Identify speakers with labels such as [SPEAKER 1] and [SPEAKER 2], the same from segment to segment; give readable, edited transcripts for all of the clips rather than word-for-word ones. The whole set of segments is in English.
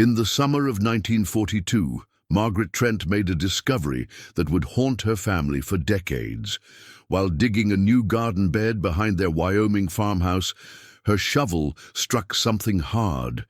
[SPEAKER 1] In the summer of 1942, Margaret Trent made a discovery that would haunt her family for decades. While digging a new garden bed behind their Wyoming farmhouse, her shovel struck something hard.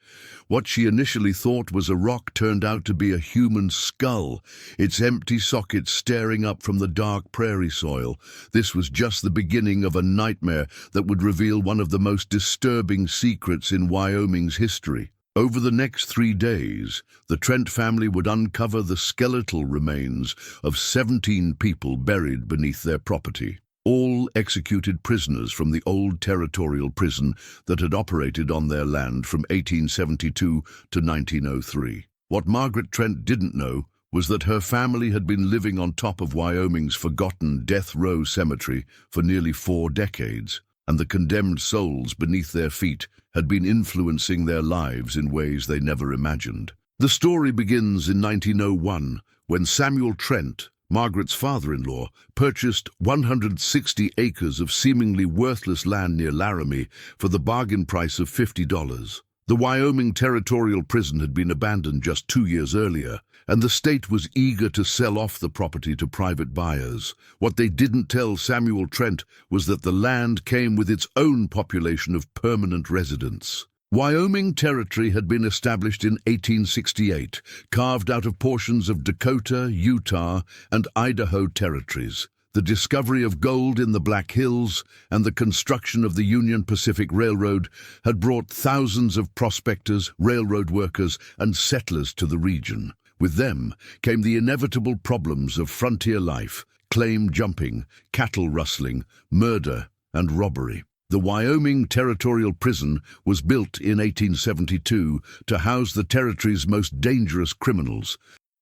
[SPEAKER 1] What she initially thought was a rock turned out to be a human skull, its empty socket staring up from the dark prairie soil. This was just the beginning of a nightmare that would reveal one of the most disturbing secrets in Wyoming's history. Over the next 3 days, the Trent family would uncover the skeletal remains of 17 people buried beneath their property, all executed prisoners from the old territorial prison that had operated on their land from 1872 to 1903. What Margaret Trent didn't know was that her family had been living on top of Wyoming's forgotten death row cemetery for nearly 4 decades, and the condemned souls beneath their feet had been influencing their lives in ways they never imagined. The story begins in 1901, when Samuel Trent, Margaret's father-in-law, purchased 160 acres of seemingly worthless land near Laramie for the bargain price of $50. The Wyoming Territorial Prison had been abandoned just 2 years earlier, and the state was eager to sell off the property to private buyers. What they didn't tell Samuel Trent was that the land came with its own population of permanent residents. Wyoming Territory had been established in 1868, carved out of portions of Dakota, Utah, and Idaho territories. The discovery of gold in the Black Hills and the construction of the Union Pacific Railroad had brought thousands of prospectors, railroad workers, and settlers to the region. With them came the inevitable problems of frontier life: claim jumping, cattle rustling, murder, and robbery. The Wyoming Territorial Prison was built in 1872 to house the territory's most dangerous criminals.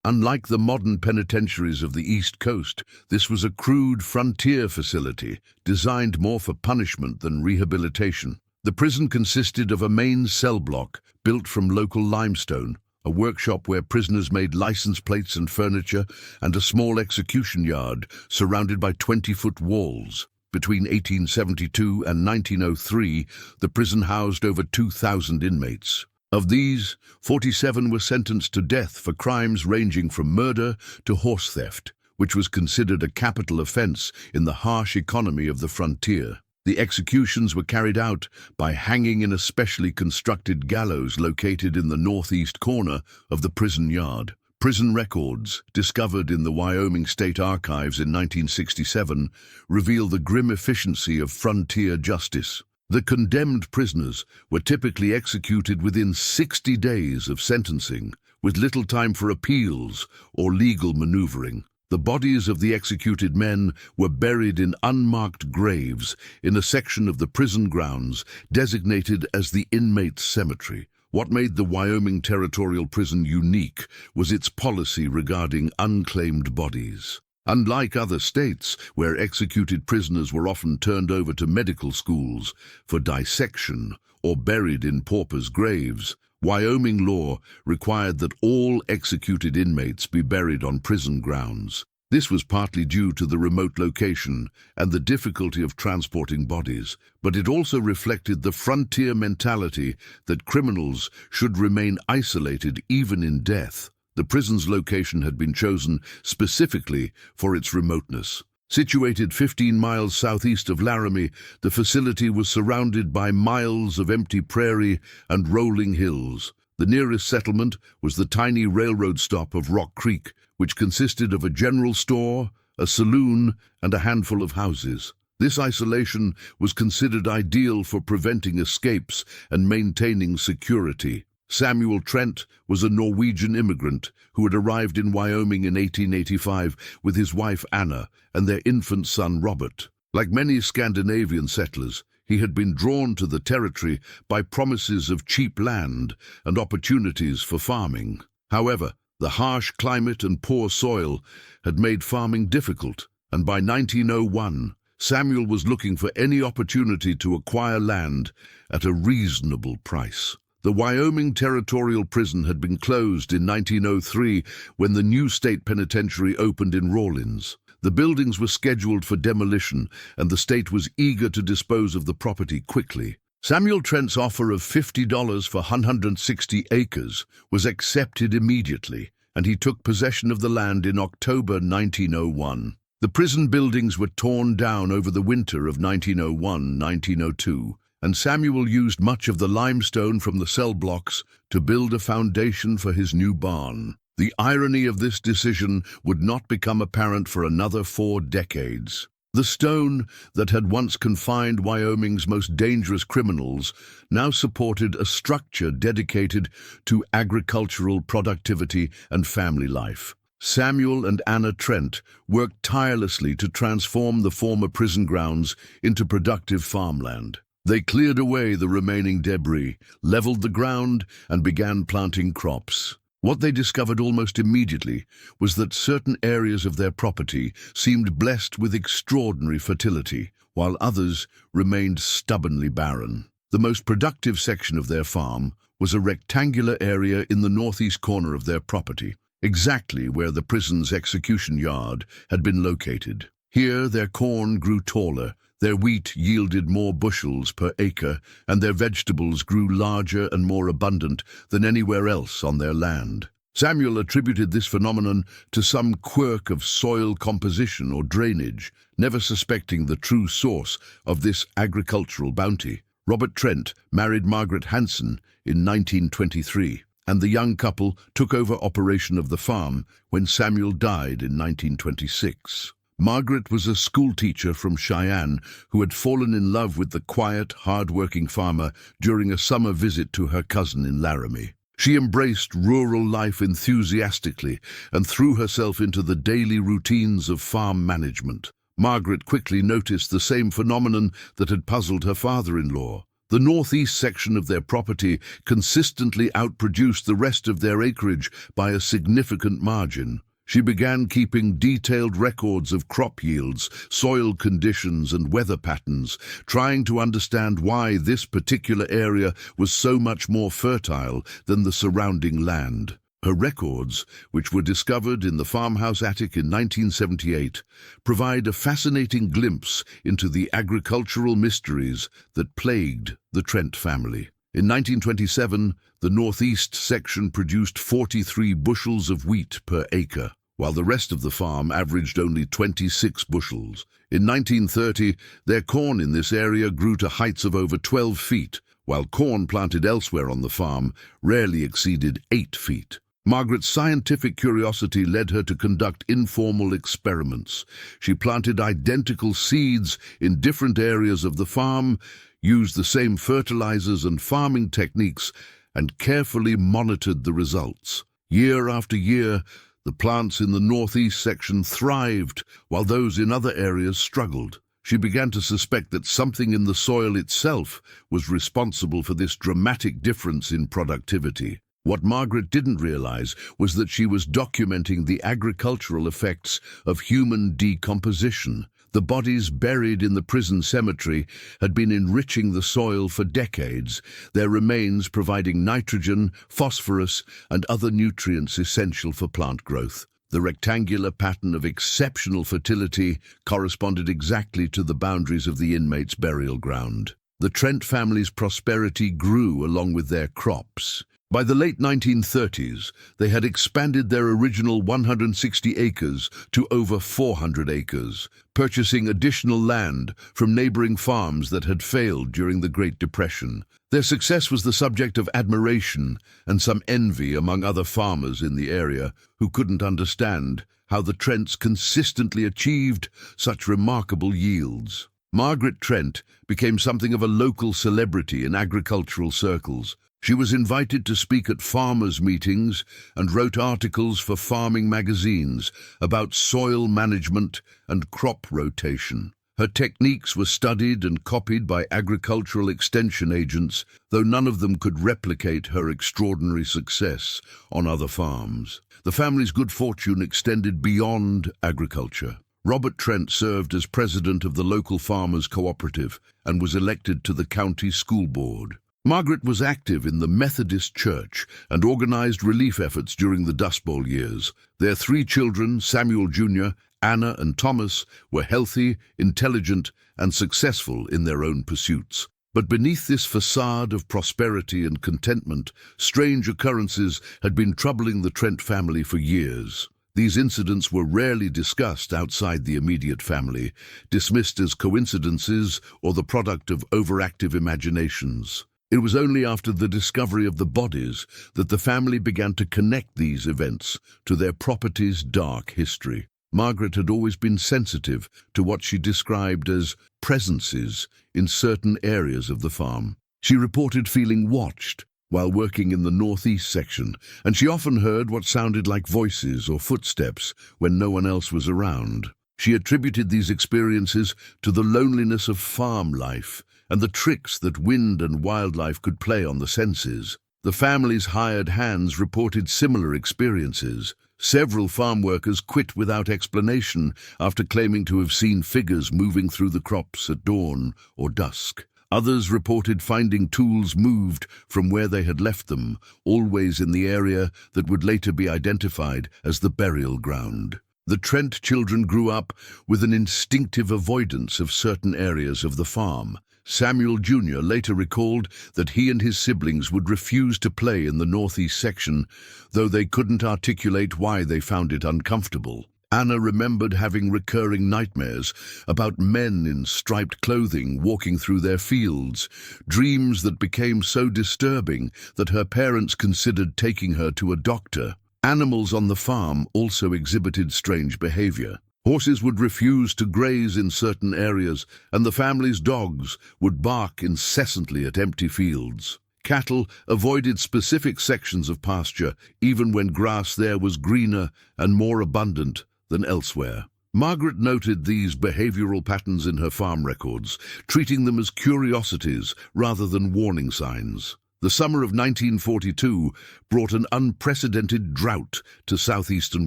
[SPEAKER 1] Unlike the modern penitentiaries of the East Coast, this was a crude frontier facility designed more for punishment than rehabilitation. The prison consisted of a main cell block built from local limestone, a workshop where prisoners made license plates and furniture, and a small execution yard surrounded by 20-foot walls. Between 1872 and 1903, the prison housed over 2,000 inmates. Of these, 47 were sentenced to death for crimes ranging from murder to horse theft, which was considered a capital offense in the harsh economy of the frontier. The executions were carried out by hanging in a specially constructed gallows located in the northeast corner of the prison yard. Prison records, discovered in the Wyoming State Archives in 1967, reveal the grim efficiency of frontier justice. The condemned prisoners were typically executed within 60 days of sentencing, with little time for appeals or legal maneuvering. The bodies of the executed men were buried in unmarked graves in a section of the prison grounds designated as the Inmates' Cemetery. What made the Wyoming Territorial Prison unique was its policy regarding unclaimed bodies. Unlike other states, where executed prisoners were often turned over to medical schools for dissection or buried in paupers' graves, Wyoming law required that all executed inmates be buried on prison grounds. This was partly due to the remote location and the difficulty of transporting bodies, but it also reflected the frontier mentality that criminals should remain isolated even in death. The prison's location had been chosen specifically for its remoteness. Situated 15 miles southeast of Laramie, the facility was surrounded by miles of empty prairie and rolling hills. The nearest settlement was the tiny railroad stop of Rock Creek, which consisted of a general store, a saloon, and a handful of houses. This isolation was considered ideal for preventing escapes and maintaining security. Samuel Trent was a Norwegian immigrant who had arrived in Wyoming in 1885 with his wife Anna and their infant son Robert. Like many Scandinavian settlers, he had been drawn to the territory by promises of cheap land and opportunities for farming. However, the harsh climate and poor soil had made farming difficult, and by 1901, Samuel was looking for any opportunity to acquire land at a reasonable price. The Wyoming Territorial Prison had been closed in 1903 when the new state penitentiary opened in Rawlins. The buildings were scheduled for demolition, and the state was eager to dispose of the property quickly. Samuel Trent's offer of $50 for 160 acres was accepted immediately, and he took possession of the land in October 1901. The prison buildings were torn down over the winter of 1901-1902, and Samuel used much of the limestone from the cell blocks to build a foundation for his new barn. The irony of this decision would not become apparent for another 4 decades. The stone that had once confined Wyoming's most dangerous criminals now supported a structure dedicated to agricultural productivity and family life. Samuel and Anna Trent worked tirelessly to transform the former prison grounds into productive farmland. They cleared away the remaining debris, leveled the ground, and began planting crops. What they discovered almost immediately was that certain areas of their property seemed blessed with extraordinary fertility, while others remained stubbornly barren. The most productive section of their farm was a rectangular area in the northeast corner of their property, exactly where the prison's execution yard had been located. Here their corn grew taller, their wheat yielded more bushels per acre, and their vegetables grew larger and more abundant than anywhere else on their land. Samuel attributed this phenomenon to some quirk of soil composition or drainage, never suspecting the true source of this agricultural bounty. Robert Trent married Margaret Hanson in 1923, and the young couple took over operation of the farm when Samuel died in 1926. Margaret was a schoolteacher from Cheyenne who had fallen in love with the quiet, hard-working farmer during a summer visit to her cousin in Laramie. She embraced rural life enthusiastically and threw herself into the daily routines of farm management. Margaret quickly noticed the same phenomenon that had puzzled her father-in-law. The northeast section of their property consistently outproduced the rest of their acreage by a significant margin. She began keeping detailed records of crop yields, soil conditions, and weather patterns, trying to understand why this particular area was so much more fertile than the surrounding land. Her records, which were discovered in the farmhouse attic in 1978, provide a fascinating glimpse into the agricultural mysteries that plagued the Trent family. In 1927, the northeast section produced 43 bushels of wheat per acre, while the rest of the farm averaged only 26 bushels. In 1930, their corn in this area grew to heights of over 12 feet, while corn planted elsewhere on the farm rarely exceeded 8 feet. Margaret's scientific curiosity led her to conduct informal experiments. She planted identical seeds in different areas of the farm, used the same fertilizers and farming techniques, and carefully monitored the results. Year after year, the plants in the northeast section thrived, while those in other areas struggled. She began to suspect that something in the soil itself was responsible for this dramatic difference in productivity. What Margaret didn't realize was that she was documenting the agricultural effects of human decomposition. The bodies buried in the prison cemetery had been enriching the soil for decades, their remains providing nitrogen, phosphorus, and other nutrients essential for plant growth. The rectangular pattern of exceptional fertility corresponded exactly to the boundaries of the inmates' burial ground. The Trent family's prosperity grew along with their crops. By the late 1930s, they had expanded their original 160 acres to over 400 acres, purchasing additional land from neighboring farms that had failed during the Great Depression. Their success was the subject of admiration and some envy among other farmers in the area who couldn't understand how the Trents consistently achieved such remarkable yields. Margaret Trent became something of a local celebrity in agricultural circles. She was invited to speak at farmers' meetings and wrote articles for farming magazines about soil management and crop rotation. Her techniques were studied and copied by agricultural extension agents, though none of them could replicate her extraordinary success on other farms. The family's good fortune extended beyond agriculture. Robert Trent served as president of the local farmers' cooperative and was elected to the county school board. Margaret was active in the Methodist Church and organized relief efforts during the Dust Bowl years. Their 3 children, Samuel Jr., Anna, and Thomas, were healthy, intelligent, and successful in their own pursuits. But beneath this facade of prosperity and contentment, strange occurrences had been troubling the Trent family for years. These incidents were rarely discussed outside the immediate family, dismissed as coincidences or the product of overactive imaginations. It was only after the discovery of the bodies that the family began to connect these events to their property's dark history. Margaret had always been sensitive to what she described as presences in certain areas of the farm. She reported feeling watched while working in the northeast section, and she often heard what sounded like voices or footsteps when no one else was around. She attributed these experiences to the loneliness of farm life and the tricks that wind and wildlife could play on the senses. The family's hired hands reported similar experiences. Several farm workers quit without explanation after claiming to have seen figures moving through the crops at dawn or dusk. Others reported finding tools moved from where they had left them, always in the area that would later be identified as the burial ground. The Trent children grew up with an instinctive avoidance of certain areas of the farm. Samuel Jr. later recalled that he and his siblings would refuse to play in the northeast section, though they couldn't articulate why they found it uncomfortable. Anna remembered having recurring nightmares about men in striped clothing walking through their fields, dreams that became so disturbing that her parents considered taking her to a doctor. Animals on the farm also exhibited strange behavior. Horses would refuse to graze in certain areas, and the family's dogs would bark incessantly at empty fields. Cattle avoided specific sections of pasture, even when grass there was greener and more abundant than elsewhere. Margaret noted these behavioral patterns in her farm records, treating them as curiosities rather than warning signs. The summer of 1942 brought an unprecedented drought to southeastern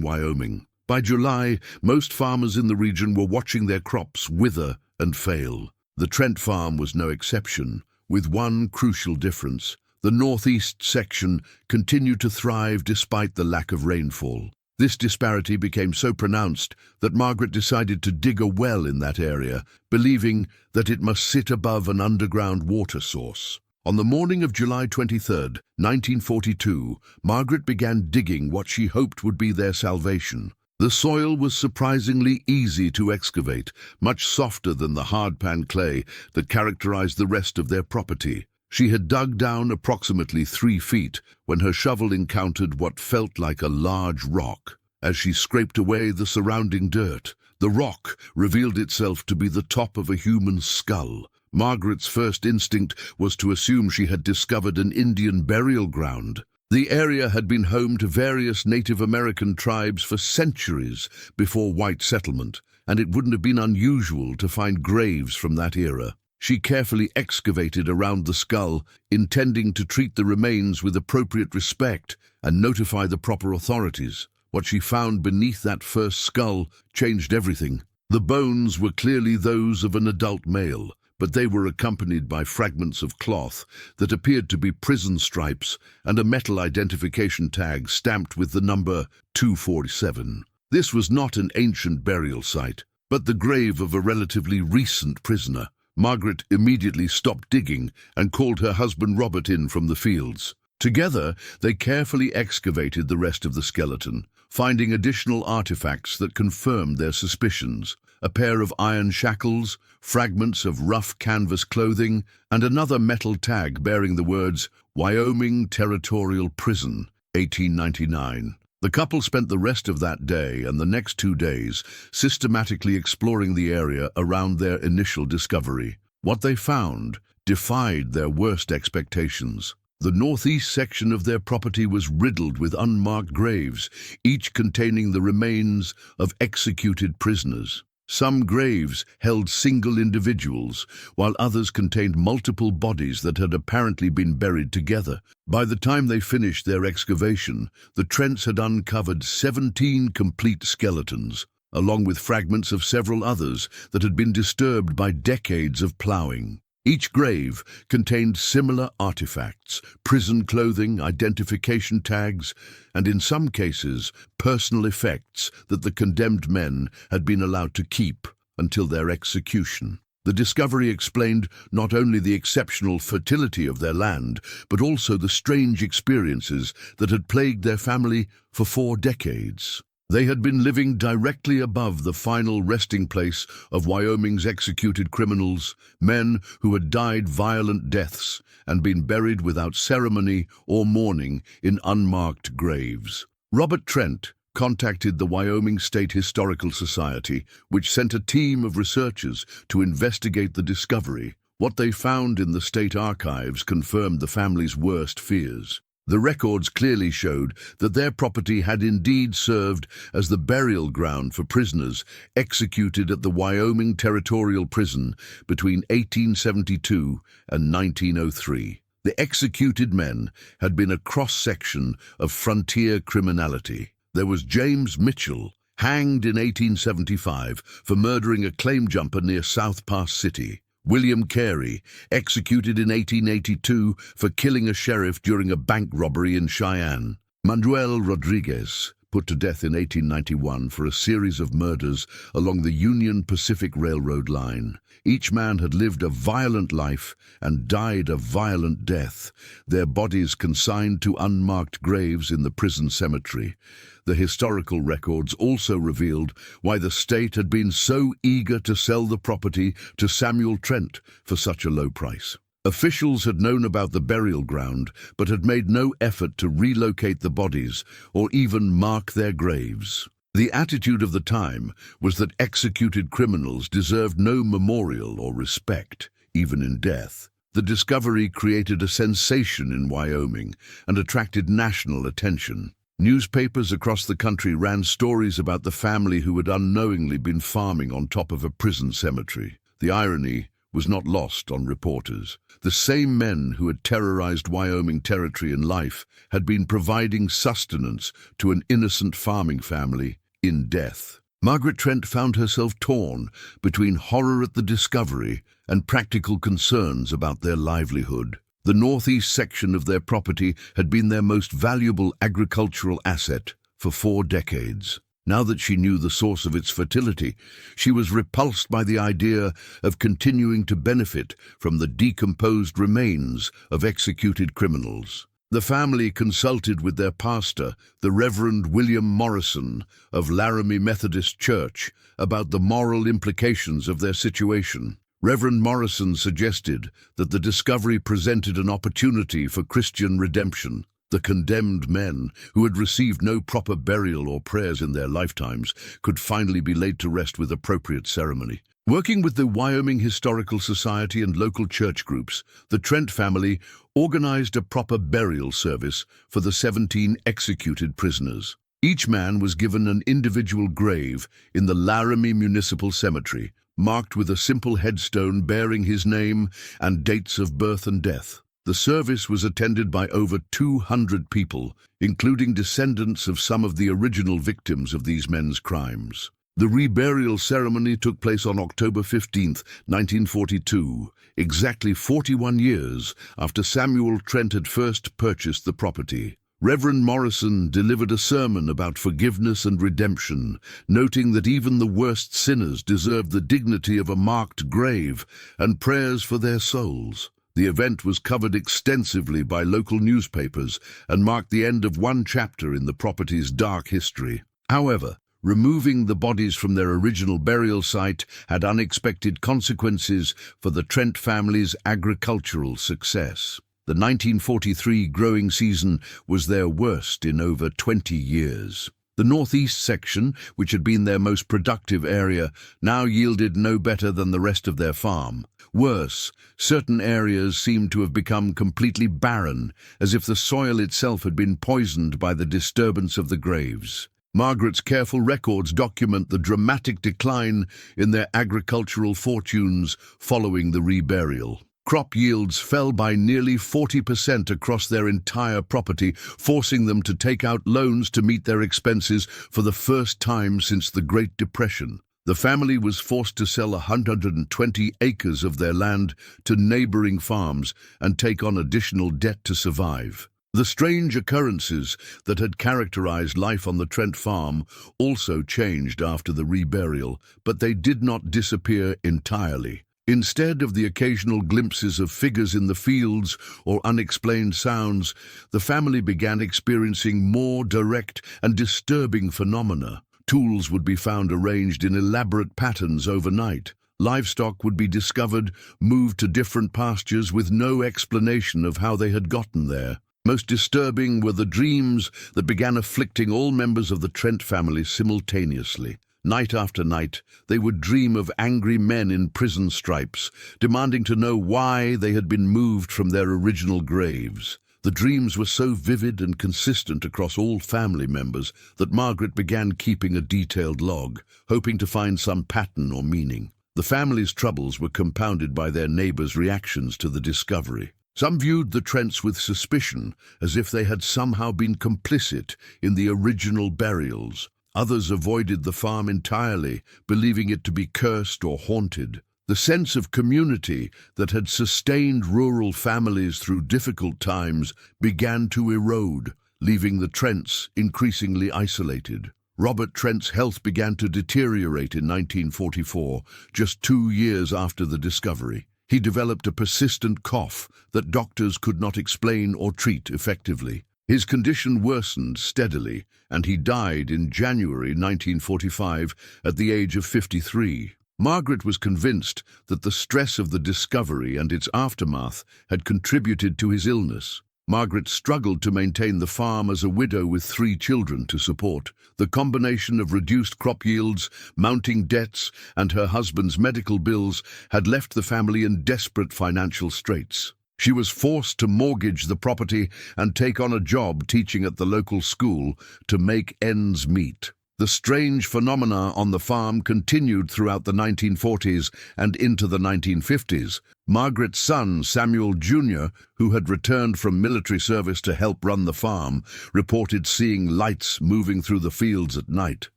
[SPEAKER 1] Wyoming. By July, most farmers in the region were watching their crops wither and fail. The Trent farm was no exception, with one crucial difference. The northeast section continued to thrive despite the lack of rainfall. This disparity became so pronounced that Margaret decided to dig a well in that area, believing that it must sit above an underground water source. On the morning of July 23, 1942, Margaret began digging what she hoped would be their salvation. The soil was surprisingly easy to excavate, much softer than the hardpan clay that characterized the rest of their property. She had dug down approximately 3 feet when her shovel encountered what felt like a large rock. As she scraped away the surrounding dirt, the rock revealed itself to be the top of a human skull. Margaret's first instinct was to assume she had discovered an Indian burial ground. The area had been home to various Native American tribes for centuries before white settlement, and it wouldn't have been unusual to find graves from that era. She carefully excavated around the skull, intending to treat the remains with appropriate respect and notify the proper authorities. What she found beneath that first skull changed everything. The bones were clearly those of an adult male, but they were accompanied by fragments of cloth that appeared to be prison stripes and a metal identification tag stamped with the number 247. This was not an ancient burial site, but the grave of a relatively recent prisoner. Margaret immediately stopped digging and called her husband Robert in from the fields. Together, they carefully excavated the rest of the skeleton, finding additional artifacts that confirmed their suspicions. A pair of iron shackles, fragments of rough canvas clothing, and another metal tag bearing the words Wyoming Territorial Prison, 1899. The couple spent the rest of that day and the next 2 days systematically exploring the area around their initial discovery. What they found defied their worst expectations. The northeast section of their property was riddled with unmarked graves, each containing the remains of executed prisoners. Some graves held single individuals, while others contained multiple bodies that had apparently been buried together. By the time they finished their excavation, the Trents had uncovered 17 complete skeletons, along with fragments of several others that had been disturbed by decades of plowing. Each grave contained similar artifacts, prison clothing, identification tags, and in some cases, personal effects that the condemned men had been allowed to keep until their execution. The discovery explained not only the exceptional fertility of their land, but also the strange experiences that had plagued their family for 4 decades. They had been living directly above the final resting place of Wyoming's executed criminals, men who had died violent deaths and been buried without ceremony or mourning in unmarked graves. Robert Trent contacted the Wyoming State Historical Society, which sent a team of researchers to investigate the discovery. What they found in the state archives confirmed the family's worst fears. The records clearly showed that their property had indeed served as the burial ground for prisoners executed at the Wyoming Territorial Prison between 1872 and 1903. The executed men had been a cross-section of frontier criminality. There was James Mitchell, hanged in 1875 for murdering a claim jumper near South Pass City. William Carey, executed in 1882 for killing a sheriff during a bank robbery in Cheyenne. Manuel Rodriguez, put to death in 1891 for a series of murders along the Union Pacific Railroad line. Each man had lived a violent life and died a violent death, their bodies consigned to unmarked graves in the prison cemetery. The historical records also revealed why the state had been so eager to sell the property to Samuel Trent for such a low price. Officials had known about the burial ground, but had made no effort to relocate the bodies or even mark their graves. The attitude of the time was that executed criminals deserved no memorial or respect, even in death. The discovery created a sensation in Wyoming and attracted national attention. Newspapers across the country ran stories about the family who had unknowingly been farming on top of a prison cemetery. The irony was not lost on reporters. The same men who had terrorized Wyoming territory and life had been providing sustenance to an innocent farming family in death. Margaret Trent found herself torn between horror at the discovery and practical concerns about their livelihood. The northeast section of their property had been their most valuable agricultural asset for 4 decades. Now that she knew the source of its fertility, she was repulsed by the idea of continuing to benefit from the decomposed remains of executed criminals. The family consulted with their pastor, the Reverend William Morrison of Laramie Methodist Church, about the moral implications of their situation. Reverend Morrison suggested that the discovery presented an opportunity for Christian redemption. The condemned men, who had received no proper burial or prayers in their lifetimes, could finally be laid to rest with appropriate ceremony. Working with the Wyoming Historical Society and local church groups, the Trent family organized a proper burial service for the 17 executed prisoners. Each man was given an individual grave in the Laramie Municipal Cemetery, marked with a simple headstone bearing his name and dates of birth and death. The service was attended by over 200 people, including descendants of some of the original victims of these men's crimes. The reburial ceremony took place on October 15, 1942, exactly 41 years after Samuel Trent had first purchased the property. Reverend Morrison delivered a sermon about forgiveness and redemption, noting that even the worst sinners deserved the dignity of a marked grave and prayers for their souls. The event was covered extensively by local newspapers and marked the end of one chapter in the property's dark history. However, removing the bodies from their original burial site had unexpected consequences for the Trent family's agricultural success. The 1943 growing season was their worst in over 20 years. The northeast section, which had been their most productive area, now yielded no better than the rest of their farm. Worse, certain areas seemed to have become completely barren, as if the soil itself had been poisoned by the disturbance of the graves. Margaret's careful records document the dramatic decline in their agricultural fortunes following the reburial. Crop yields fell by nearly 40% across their entire property, forcing them to take out loans to meet their expenses for the first time since the Great Depression. The family was forced to sell 120 acres of their land to neighboring farms and take on additional debt to survive. The strange occurrences that had characterized life on the Trent farm also changed after the reburial, but they did not disappear entirely. Instead of the occasional glimpses of figures in the fields or unexplained sounds, the family began experiencing more direct and disturbing phenomena. Tools would be found arranged in elaborate patterns overnight. Livestock would be discovered, moved to different pastures with no explanation of how they had gotten there. Most disturbing were the dreams that began afflicting all members of the Trent family simultaneously. Night after night, they would dream of angry men in prison stripes, demanding to know why they had been moved from their original graves. The dreams were so vivid and consistent across all family members that Margaret began keeping a detailed log, hoping to find some pattern or meaning. The family's troubles were compounded by their neighbors' reactions to the discovery. Some viewed the Trents with suspicion, as if they had somehow been complicit in the original burials. Others avoided the farm entirely, believing it to be cursed or haunted. The sense of community that had sustained rural families through difficult times began to erode, leaving the Trents increasingly isolated. Robert Trent's health began to deteriorate in 1944, just 2 years after the discovery. He developed a persistent cough that doctors could not explain or treat effectively. His condition worsened steadily, and he died in January 1945 at the age of 53. Margaret was convinced that the stress of the discovery and its aftermath had contributed to his illness. Margaret struggled to maintain the farm as a widow with 3 children to support. The combination of reduced crop yields, mounting debts, and her husband's medical bills had left the family in desperate financial straits. She was forced to mortgage the property and take on a job teaching at the local school to make ends meet. The strange phenomena on the farm continued throughout the 1940s and into the 1950s. Margaret's son, Samuel Jr., who had returned from military service to help run the farm, reported seeing lights moving through the fields at night.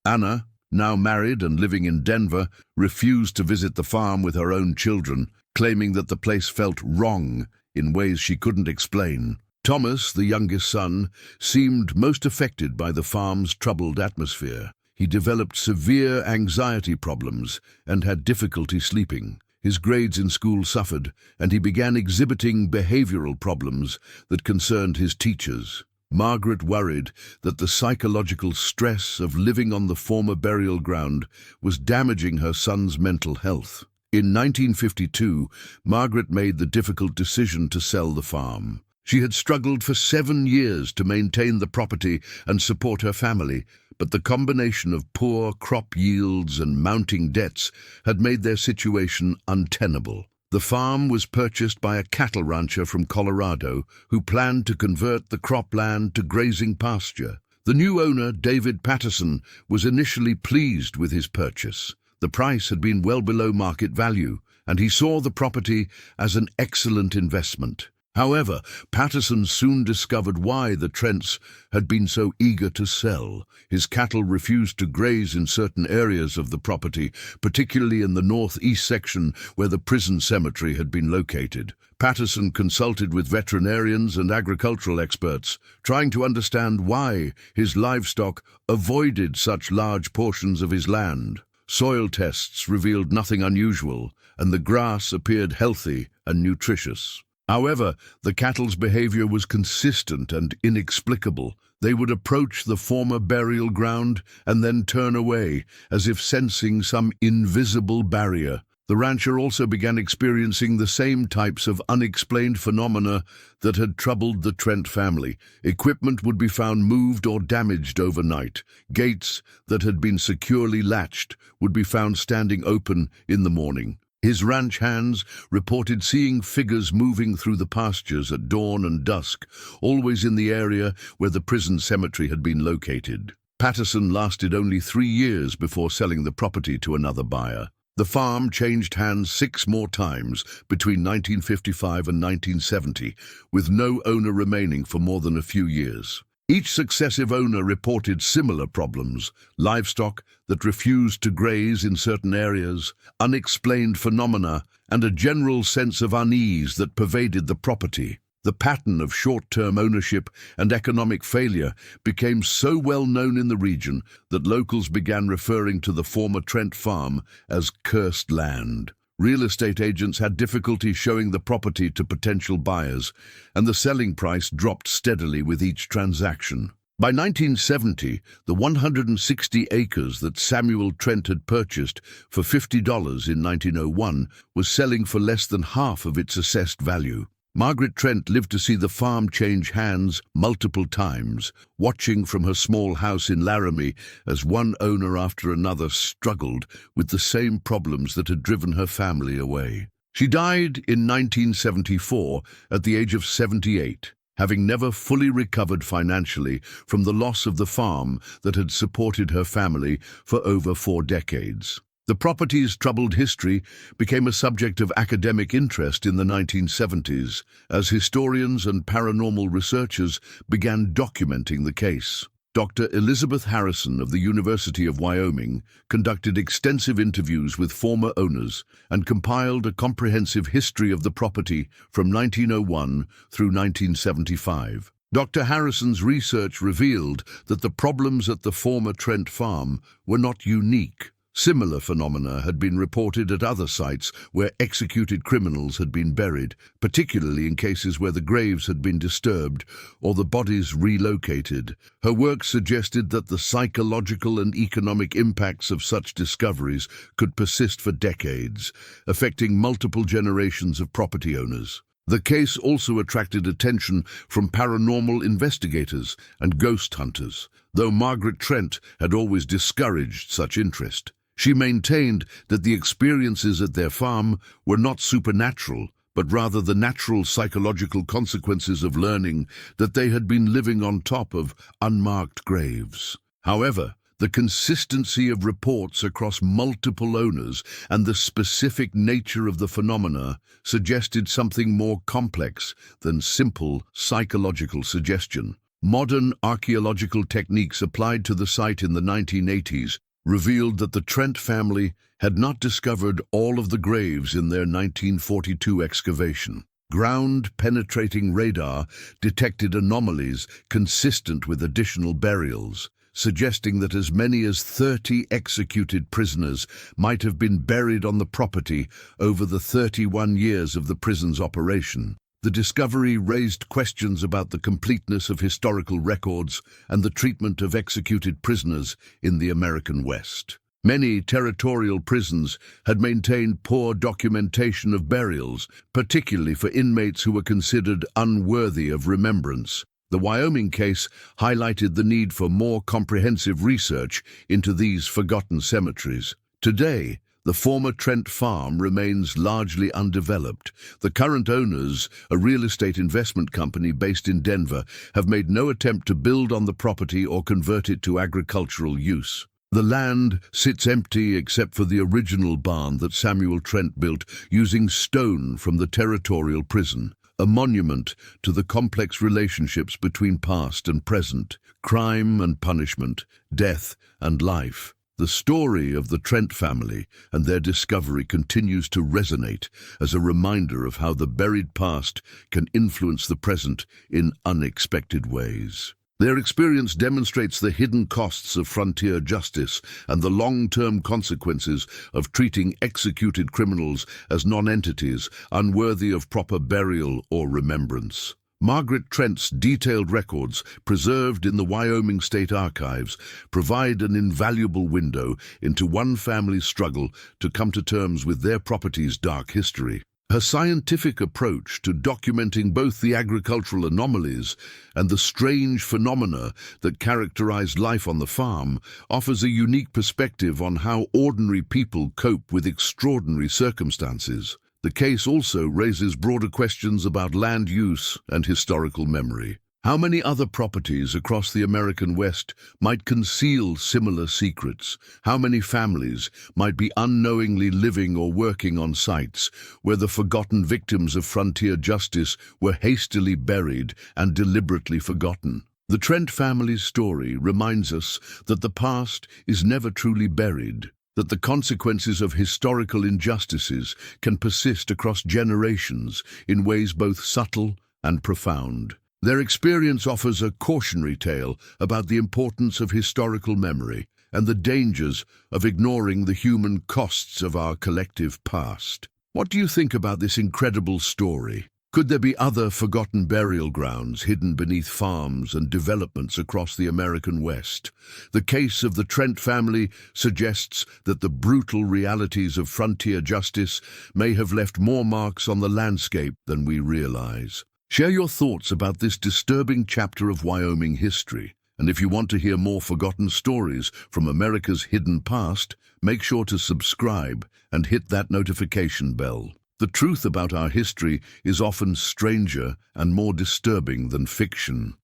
[SPEAKER 1] Anna, now married and living in Denver, refused to visit the farm with her own children, claiming that the place felt wrong in ways she couldn't explain. Thomas, the youngest son, seemed most affected by the farm's troubled atmosphere. He developed severe anxiety problems and had difficulty sleeping. His grades in school suffered, and he began exhibiting behavioral problems that concerned his teachers. Margaret worried that the psychological stress of living on the former burial ground was damaging her son's mental health. In 1952, Margaret made the difficult decision to sell the farm. She had struggled for 7 years to maintain the property and support her family, but the combination of poor crop yields and mounting debts had made their situation untenable. The farm was purchased by a cattle rancher from Colorado who planned to convert the cropland to grazing pasture. The new owner, David Patterson, was initially pleased with his purchase. The price had been well below market value, and he saw the property as an excellent investment. However, Patterson soon discovered why the Trents had been so eager to sell. His cattle refused to graze in certain areas of the property, particularly in the northeast section where the prison cemetery had been located. Patterson consulted with veterinarians and agricultural experts, trying to understand why his livestock avoided such large portions of his land. Soil tests revealed nothing unusual, and the grass appeared healthy and nutritious. However, the cattle's behavior was consistent and inexplicable. They would approach the former burial ground and then turn away, as if sensing some invisible barrier. The rancher also began experiencing the same types of unexplained phenomena that had troubled the Trent family. Equipment would be found moved or damaged overnight. Gates that had been securely latched would be found standing open in the morning. His ranch hands reported seeing figures moving through the pastures at dawn and dusk, always in the area where the prison cemetery had been located. Patterson lasted only 3 years before selling the property to another buyer. The farm changed hands 6 more times between 1955 and 1970, with no owner remaining for more than a few years. Each successive owner reported similar problems: livestock that refused to graze in certain areas, unexplained phenomena, and a general sense of unease that pervaded the property. The pattern of short-term ownership and economic failure became so well known in the region that locals began referring to the former Trent farm as cursed land. Real estate agents had difficulty showing the property to potential buyers, and the selling price dropped steadily with each transaction. By 1970, the 160 acres that Samuel Trent had purchased for $50 in 1901 was selling for less than half of its assessed value. Margaret Trent lived to see the farm change hands multiple times, watching from her small house in Laramie as one owner after another struggled with the same problems that had driven her family away. She died in 1974 at the age of 78, having never fully recovered financially from the loss of the farm that had supported her family for over 4 decades. The property's troubled history became a subject of academic interest in the 1970s as historians and paranormal researchers began documenting the case. Dr. Elizabeth Harrison of the University of Wyoming conducted extensive interviews with former owners and compiled a comprehensive history of the property from 1901 through 1975. Dr. Harrison's research revealed that the problems at the former Trent farm were not unique. Similar phenomena had been reported at other sites where executed criminals had been buried, particularly in cases where the graves had been disturbed or the bodies relocated. Her work suggested that the psychological and economic impacts of such discoveries could persist for decades, affecting multiple generations of property owners. The case also attracted attention from paranormal investigators and ghost hunters, though Margaret Trent had always discouraged such interest. She maintained that the experiences at their farm were not supernatural, but rather the natural psychological consequences of learning that they had been living on top of unmarked graves. However, the consistency of reports across multiple owners and the specific nature of the phenomena suggested something more complex than simple psychological suggestion. Modern archaeological techniques applied to the site in the 1980s revealed that the Trent family had not discovered all of the graves in their 1942 excavation. Ground-penetrating radar detected anomalies consistent with additional burials, suggesting that as many as 30 executed prisoners might have been buried on the property over the 31 years of the prison's operation. The discovery raised questions about the completeness of historical records and the treatment of executed prisoners in the American West. Many territorial prisons had maintained poor documentation of burials, particularly for inmates who were considered unworthy of remembrance. The Wyoming case highlighted the need for more comprehensive research into these forgotten cemeteries. Today, the former Trent farm remains largely undeveloped. The current owners, a real estate investment company based in Denver, have made no attempt to build on the property or convert it to agricultural use. The land sits empty except for the original barn that Samuel Trent built using stone from the territorial prison, a monument to the complex relationships between past and present, crime and punishment, death and life. The story of the Trent family and their discovery continues to resonate as a reminder of how the buried past can influence the present in unexpected ways. Their experience demonstrates the hidden costs of frontier justice and the long-term consequences of treating executed criminals as non-entities unworthy of proper burial or remembrance. Margaret Trent's detailed records, preserved in the Wyoming State Archives, provide an invaluable window into one family's struggle to come to terms with their property's dark history. Her scientific approach to documenting both the agricultural anomalies and the strange phenomena that characterized life on the farm offers a unique perspective on how ordinary people cope with extraordinary circumstances. The case also raises broader questions about land use and historical memory. How many other properties across the American West might conceal similar secrets? How many families might be unknowingly living or working on sites where the forgotten victims of frontier justice were hastily buried and deliberately forgotten? The Trent family's story reminds us that the past is never truly buried, that the consequences of historical injustices can persist across generations in ways both subtle and profound. Their experience offers a cautionary tale about the importance of historical memory and the dangers of ignoring the human costs of our collective past. What do you think about this incredible story? Could there be other forgotten burial grounds hidden beneath farms and developments across the American West? The case of the Trent family suggests that the brutal realities of frontier justice may have left more marks on the landscape than we realize. Share your thoughts about this disturbing chapter of Wyoming history. And if you want to hear more forgotten stories from America's hidden past, make sure to subscribe and hit that notification bell. The truth about our history is often stranger and more disturbing than fiction.